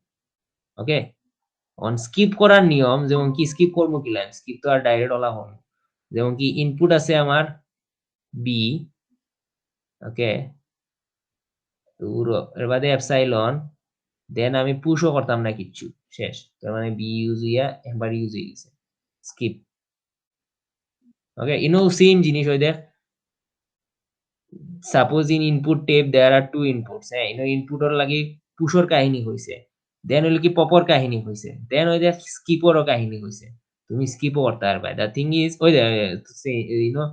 ওকে অন স্কিপ করার নিয়ম যেমন কি স্কিপ করবো কি লাইন স্কিপ তো আর ডাইরেক্ট ওলা হন যেমন কি ইনপুট আছে আমার বি ওকে এর বাদে এপসাইলন দেন আমি পুশও করতাম না কিচ্ছু শেষ তার মানে বি ইউজ হইয়া একবার ইউজ হয়ে গেছে স্কিপ ওকে ইনো সেম জিনিস হই দেখ suppose in input tape there are two inputs হ্যাঁ ইনো ইনপুটর লাগি পুশর কাহিনী হইছে দেন হইল কি পপর কাহিনী হইছে দেন ওই দেখ স্কিপরও কাহিনী হইছে তুমি স্কিপও করতে পারবা দ্য থিং ইজ ওই ইনো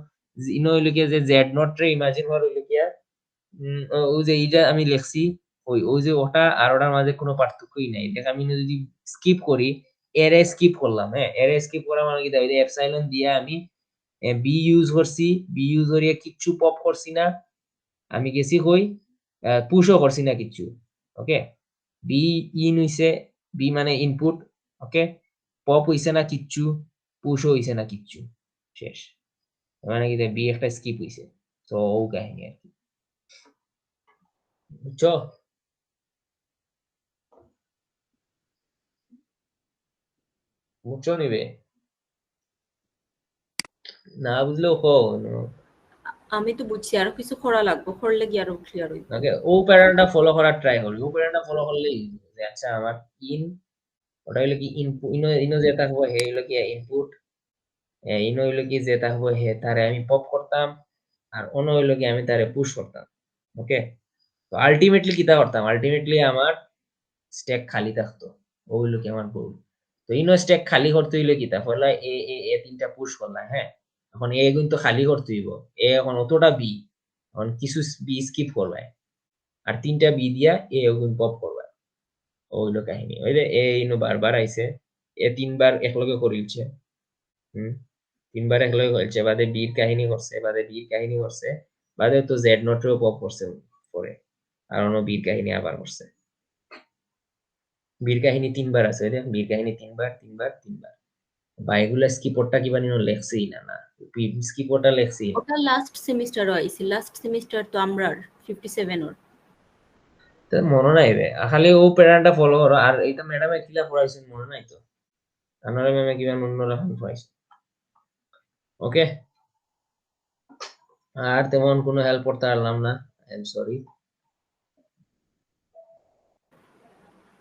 ইনো হইল কি যে জেড নট রে ইমাজিন কর হইল কি ওই যে এইটা আমি লিখছি ওই যে ওটা আর ওটার মাঝে কোনো পার্থক্যই নাই দেখ আমি যদি স্কিপ করি এরে স্কিপ করলাম হ্যাঁ এরে স্কিপ করা মানে কি ওই যে এপসাইলন দিয়ে আমি বি ইউজ করছি বি ইউজ করিয়া কিচ্ছু পপ করছি না আমি গেছি কই পুশও করছি না কিছু ওকে বি ইন হইছে বি মানে ইনপুট ওকে পপ হইছে না কিচ্ছু পুশও হইছে না কিচ্ছু শেষ মানে কি বি একটা স্কিপ হইছে তো ও কাহিনী আর কি বুঝছো বুঝছো নিবে না বুঝলেও কো আমি তো বুঝছি আরো কিছু করা লাগবে, করলে কি আরো ক্লিয়ার হইব। ওকে ও প্যাটার্নটা ফলো করার ট্রাই করবি ও প্যাটার্নটা ফলো করলেই যে আচ্ছা আমার ইন ওটা হইলো কি ইনপুট ইনো ইনো যেটা হবো হে হইলো কি ইনপুট ইনো হইলো কি যেটা হবো হে তারে আমি পপ করতাম আর অন্য হইলো কি আমি তারে পুশ করতাম ওকে তো আলটিমেটলি কিতা করতাম আলটিমেটলি আমার স্ট্যাক খালি থাকতো ও হইলো কি আমার গোল তো ইনো স্ট্যাক খালি করতে হইলে কিতা পয়লা এ তিনটা পুশ করলাম হ্যাঁ এখন এ কিন্তু খালি করতে হইব এ এখন অতটা বি এখন কিছু বি স্কিপ করবে আর তিনটা বি দিয়া এ ওগুন পপ করবে ও হইলো কাহিনী ওই যে এ ইনো বারবার আইছে এ তিনবার একলগে করিলছে হুম তিনবার একলগে করিলছে বাদে বির কাহিনী করছে বাদে বির কাহিনী করছে বাদে তো জেড নোটেও পপ করছে পরে আর অন্য বীর কাহিনী আবার করছে বীর কাহিনী তিনবার আছে দেখ বীর কাহিনী তিনবার তিনবার তিনবার বা এগুলা স্কিপরটা কিবা নিন লেখছেই না না স্কিপরটা লেখছেই না ওটা লাস্ট সেমিস্টারও আইছে, লাস্ট সেমিস্টার তো আমরার 57 ওর। তো মনে নাই রে খালি ও প্যাটার্নটা ফলো করো আর এইটা ম্যাডামে কিলা পড়াইছেন মনে নাই তো আপনারা ম্যামে কিবা অন্যরকম পড়াইছে ওকে আর তেমন কোনো হেল্প করতে পারলাম না আই এম সরি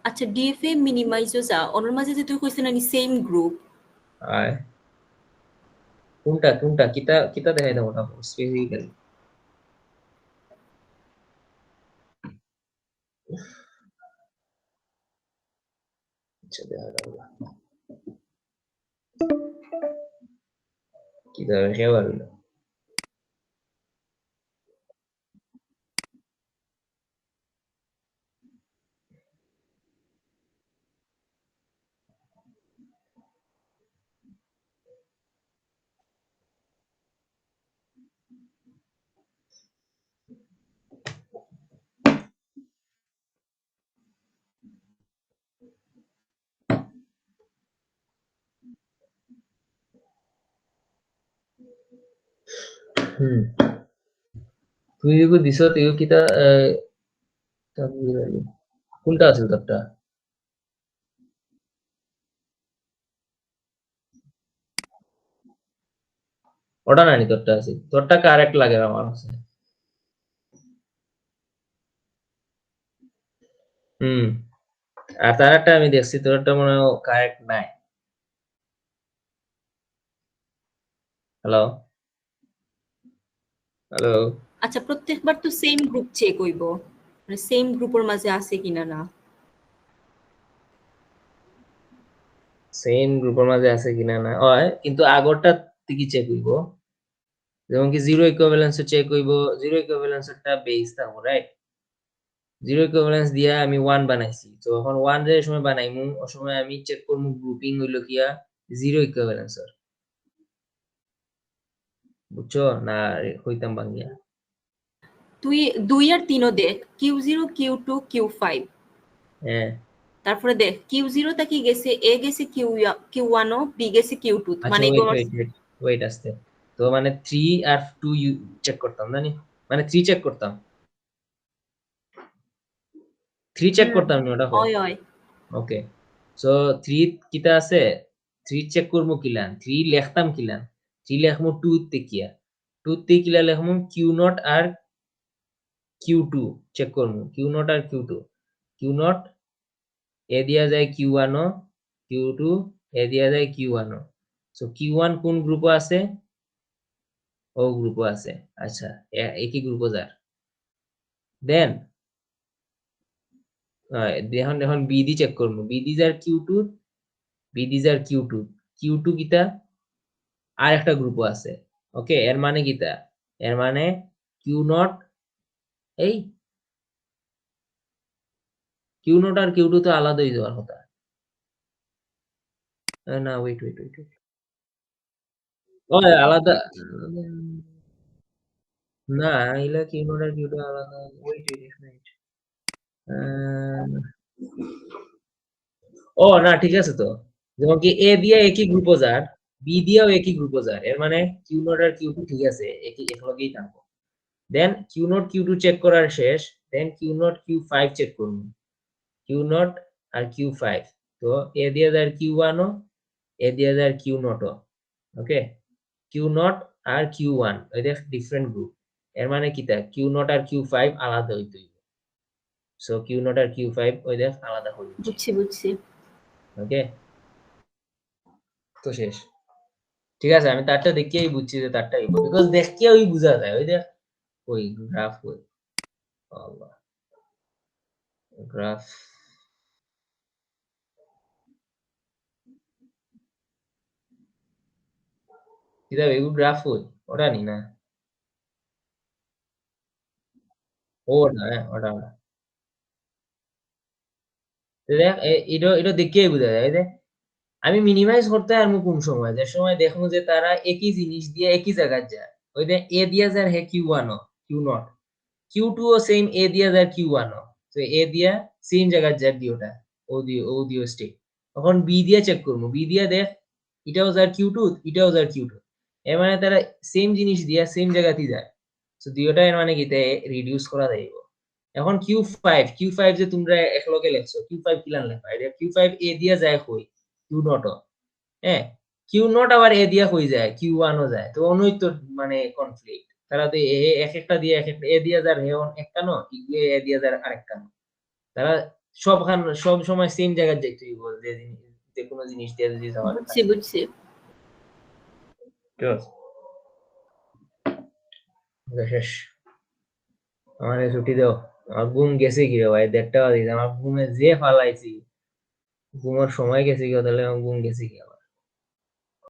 আচ্ছা ডিএফএ মিনিমাইজও যা ওনার মাঝে যে তুই কইছ না সেম গ্রুপ, আয় কোনটা কোনটা কিতা কিতা দেখাই দাও ওটা স্পেসিফিক্যালি আচ্ছা দেখা দাও কিতা দেখে পারলো হুম তুই যদি দিছ তুই কিতা তা বুঝি পারলি। কোনটা আছে তোরটা ওটা নানি তোরটা আছে তোরটা কারেক্ট লাগে আমার কাছে হুম আর তার একটা আমি দেখছি তোরটা মনে হয় কারেক্ট নাই হ্যালো হ্যালো আচ্ছা প্রত্যেকবার তো সেম গ্রুপ চেক হইব, মানে সেম গ্রুপের মাঝে আছে কিনা না। সেম গ্রুপের মাঝে আছে কিনা না হয় কিন্তু আগরটা থেকে চেক হইব যেমন কি জিরো ইকুইভ্যালেন্স চেক হইব জিরো ইকুইভ্যালেন্সটা বেস থাকবো রাইট জিরো ইকুইভ্যালেন্স দিয়া আমি 1 বানাইছি তো এখন 1 যে সময় বানাইমু ও সময় আমি চেক করমু গ্রুপিং হইলো কিয়া জিরো ইকুইভ্যালেন্সের বুঝছো না হইতাম বাংলা তুই 2 আর 3ও দেখ, Q0 Q2 Q5, হ্যাঁ তারপরে দেখ Q0 থেকে গেছে এ গেছে Q1 ও বি গেছে Q2, আচ্ছা মানে ওয়েট এগুলো ওয়েট ওয়েট ওয়েট আসতে তো মানে 3 আর 2 চেক করতাম জানি মানে 3 চেক করতাম 3 চেক হুম করতাম নি ওটা কো হয় হয়। ওকে সো 3 কিতা আছে 3 চেক করবো কিলান 3 লিখতাম কিলান 3 লেখমু 2 তে কিয়া 2 তে কিলা লেখমু Q0 আর Q2 চেক করমু Q0 আর Q2 Q0 এ দিয়া যায় Q1 ও Q2 এ দিয়া যায় Q1 ও সো Q1 কোন গ্রুপে আছে ও গ্রুপে আছে আচ্ছা একই গ্রুপে যার দেন এখন এখন বি দি চেক করবো বি দি যার Q2 বি দি যার Q2 Q2 কিতা আর একটা গ্রুপও আছে ওকে এর মানে কিতা এর মানে Q0 এই Q0 আর Q2 তো আলাদা হয়ে যাওয়ার কথা না ওয়েট ওয়েট ওয়েট ও আলাদা না এগুলা কিউ নট আর কিউ টু আলাদা। Wait minute. ও না ঠিক আছে তো, যেমন কি এ দিয়ে একই গ্লুকোজার, বি দিয়েও একই গ্লুকোজার, এর মানে কিউ নট আর কিউ টু ঠিক আছে, একই একলগেই থাকবো। Then q naught q two check করার শেষ, then q naught q five check করবো। কিউ নট আর কিউ ফাইভ, তো এ দিয়ে দেয় কিউ ওয়ানও, এ দিয়ে দেয় কিউ নটও। ওকে, কিউ নট আর কিউ ওয়ান ওই ডিফারেন্ট গ্রুপ, এর মানে কি তা কিউ নট আর কিউ ফাইভ আলাদা হইতে হইবে। সো কিউ নট আর কিউ ফাইভ ওই দেখ আলাদা হইছে। বুঝছি বুঝছি। ওকে, তো শেষ। ঠিক আছে, আমি তারটা দেখিয়েই বুঝছি যে তারটা হইব, বিকজ দেখে ওই বুঝা যায়। ওই দেখ ওই গ্রাফ, ওই গ্রাফ কিতাব এগুলো গ্রাফ ওই ওটা নি না, ওটা হ্যাঁ ওটা ওটা। তো দেখ এটা এটা দেখেই বোঝা যায়। এই দেখ আমি মিনিমাইজ করতে আর কোন সময়, যে সময় দেখবো যে তারা একই জিনিস দিয়ে একই জায়গায় যায়। ওই দেখ এ দিয়া যায় হে q one q naught, q two ও সেম এ দিয়া যায় কিউ ওয়ান, তো এ দিয়া সেম জায়গায় যায় দিওটা, ও দিও স্টেট। তখন বি দিয়ে চেক করবো, বি দিয়ে দেখ এটাও যায় কিউ টু, এটাও যায় কিউ টু, এর মানে তারা সেম জিনিস দিয়া সেম জায়গাতেই যায়। তো দিওটা এর মানে কি রিডিউস করা যাইব। এখন কিউ ফাইভ যে তোমরা একলগে লেখছো, কিউ ফাইভ কিলান লেখা, এটা কিউ ফাইভ এ দিয়া যায় কই কিউ নট, হ্যাঁ কিউ নট আবার এ দিয়া কই যায় কিউ ওয়ানও যায়, তো অনুই তো মানে কনফ্লিক্ট। তারা তো এক একটা দিয়ে এক একটা এ দিয়া যার হেন একটা ন, এ দিয়া যার আরেকটা ন, তারা সব সময় সেম জায়গায় যাইতে হইব, যে কোনো জিনিস দিয়ে যদি যাওয়ার বুঝছি থাকে। বুঝছি। ঠিক আছে, শেষ। আমার ছুটি দাও, আমার ঘুম গেছে কি রে ভাই, 1:30 বাজে, আমার ঘুমে যে ফালাইছি, ঘুমার সময় গেছে কি, তাহলে আমার ঘুম গেছে কি।